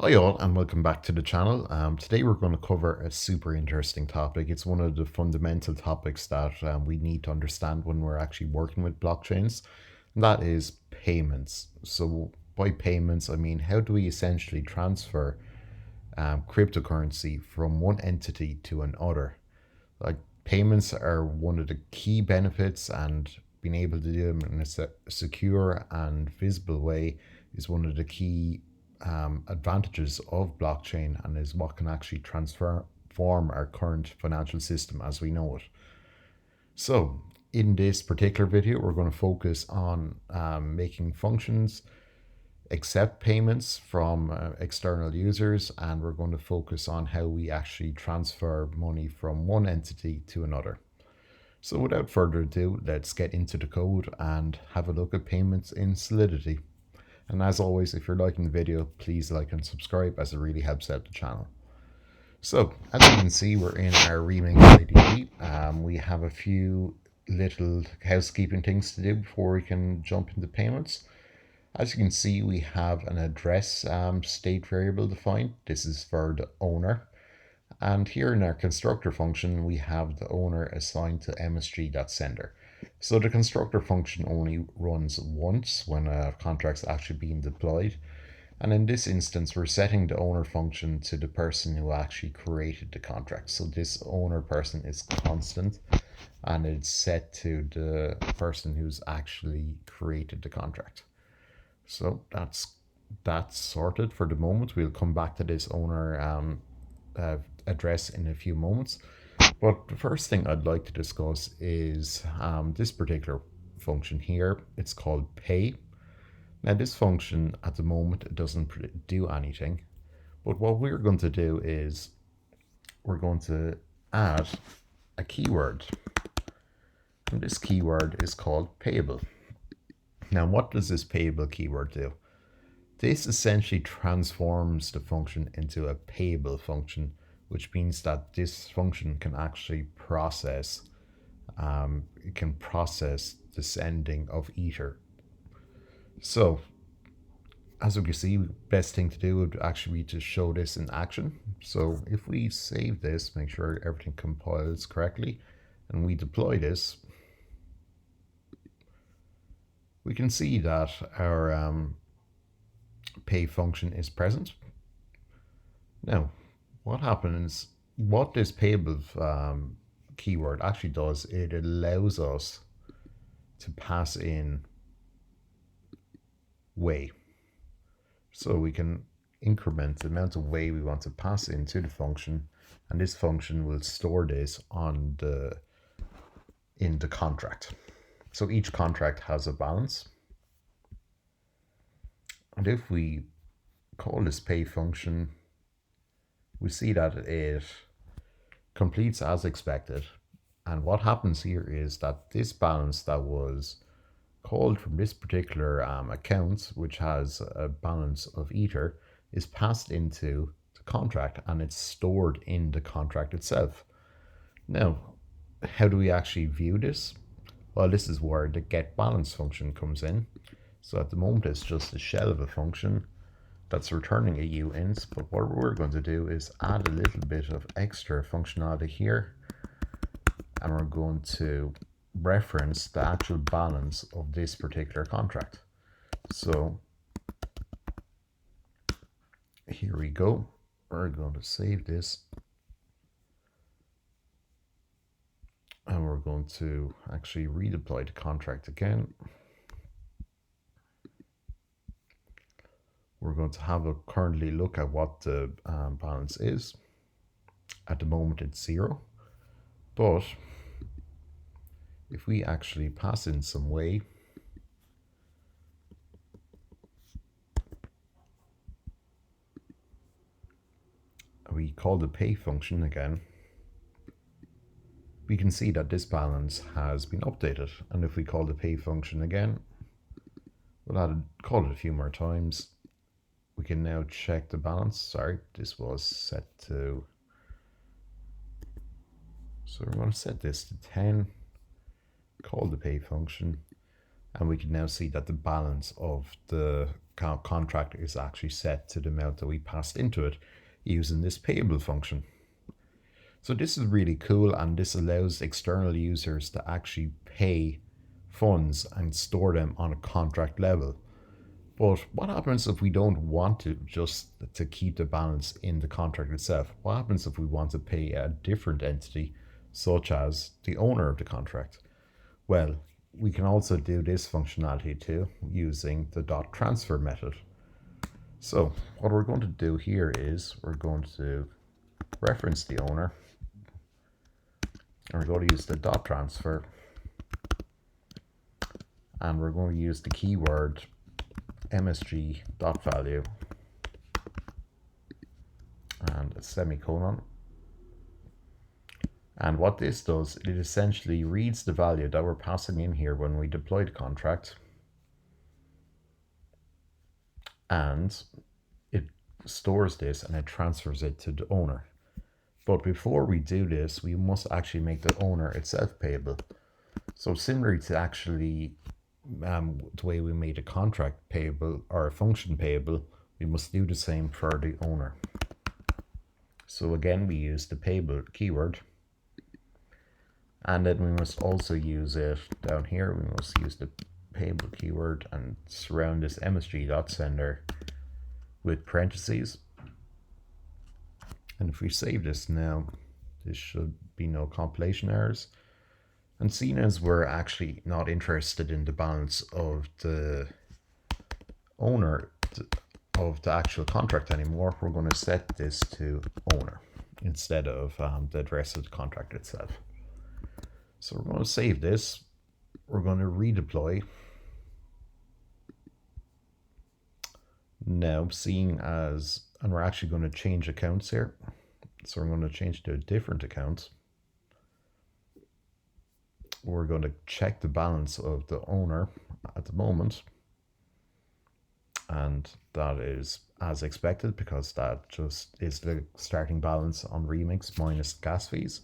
Hi all and welcome back to the channel. Today we're going to cover a super interesting topic. It's one of the fundamental topics that we need to understand when we're actually working with blockchains, and that is payments. So by payments, I mean how do we essentially transfer cryptocurrency from one entity to another? Like payments are one of the key benefits, and being able to do them in a secure and visible way is one of the key advantages of blockchain, and is what can actually transform our current financial system as we know it. So in this particular video, we're going to focus on making functions accept payments from external users, and we're going to focus on how we actually transfer money from one entity to another. So without further ado, let's get into the code and have a look at payments in Solidity. And as always, if you're liking the video, please like and subscribe, as it really helps out the channel. So as you can see, we're in our remake IDE. We have a few little housekeeping things to do before we can jump into payments. As you can see, we have an address state variable defined. This is for the owner. And here in our constructor function, we have the owner assigned to msg.sender. So the constructor function only runs once when a contract's actually being deployed. And in this instance, we're setting the owner function to the person who actually created the contract. So this owner person is constant, and it's set to the person who's actually created the contract. So that's sorted for the moment. We'll come back to this owner address in a few moments. But the first thing I'd like to discuss is this particular function here. It's called pay. Now this function at the moment, it doesn't do anything. But what we're going to do is we're going to add a keyword. And this keyword is called payable. Now what does this payable keyword do? This essentially transforms the function into a payable function, which means that this function can actually process the sending of Ether. So as we can see, best thing to do would actually be to show this in action. So if we save this, make sure everything compiles correctly, and we deploy this, we can see that our pay function is present. Now, what this payable keyword actually does, it allows us to pass in way. So we can increment the amount of way we want to pass into the function, and this function will store this in the contract. So each contract has a balance. And if we call this pay function, we see that it completes as expected. And what happens here is that this balance that was called from this particular account, which has a balance of Ether, is passed into the contract, and it's stored in the contract itself. Now, how do we actually view this? Well, this is where the get balance function comes in. So at the moment, it's just a shell of a function that's returning a uint, but what we're going to do is add a little bit of extra functionality here, and we're going to reference the actual balance of this particular contract. So here we go. We're going to save this, and we're going to actually redeploy the contract again. We're going to have a currently look at what the balance is. At the moment it's 0, but if we actually pass in some way, we call the pay function again, we can see that this balance has been updated. And if we call the pay function again, we'll call it a few more times, we can now check the balance. Sorry, this was set to, so we're going to set this to 10, call the pay function, and we can now see that the balance of the contract is actually set to the amount that we passed into it using this payable function. So this is really cool, and this allows external users to actually pay funds and store them on a contract level. But what happens if we don't want to just to keep the balance in the contract itself? What happens if we want to pay a different entity, such as the owner of the contract? Well, we can also do this functionality too using the .transfer method. So what we're going to do here is we're going to reference the owner, and we're going to use the .transfer, and we're going to use the keyword msg.value and a semicolon. And what this does, it essentially reads the value that we're passing in here when we deploy the contract, and it stores this and it transfers it to the owner. But before we do this, we must actually make the owner itself payable. So similar to actually the way we made a contract payable or a function payable, we must do the same for the owner. So again, we use the payable keyword, and then we must also use it down here. We must use the payable keyword and surround this msg.sender with parentheses. And if we save this now, there should be no compilation errors. And seeing as we're actually not interested in the balance of the owner of the actual contract anymore, we're going to set this to owner instead of the address of the contract itself. So we're going to save this. We're going to redeploy. Now, and we're actually going to change accounts here. So we're going to change to a different account. We're going to check the balance of the owner at the moment, and that is as expected because that just is the starting balance on Remix minus gas fees.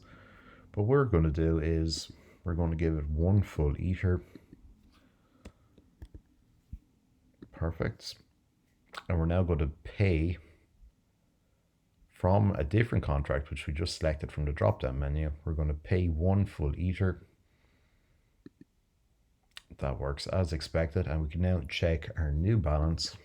But what we're going to do is we're going to give it one full ether. Perfect. And we're now going to pay from a different contract which we just selected from the drop down menu. We're going to pay one full ether. That works as expected, and we can now check our new balance.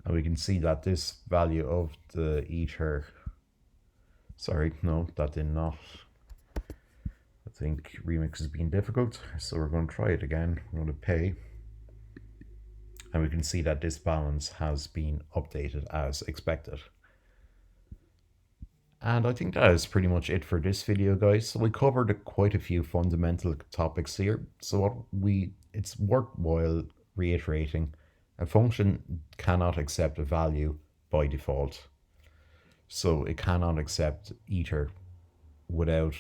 And we can see that this value of the ether, sorry, no, that did not. I think Remix is being difficult, so we're going to try it again. We're going to pay, and we can see that this balance has been updated as expected. And I think that is pretty much it for this video, guys. So we covered quite a few fundamental topics here. So it's worthwhile reiterating: a function cannot accept a value by default. So it cannot accept ether without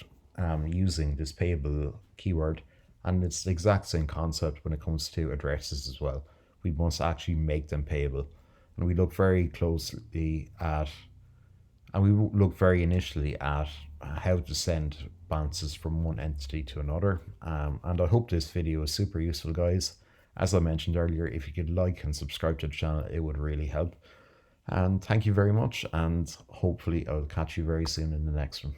using this payable keyword. And it's the exact same concept when it comes to addresses as well. We must actually make them payable. And we look very closely at, and we look very initially at how to send balances from one entity to another. And I hope this video is super useful, guys. As I mentioned earlier, if you could like and subscribe to the channel, it would really help. And thank you very much, and hopefully I'll catch you very soon in the next one.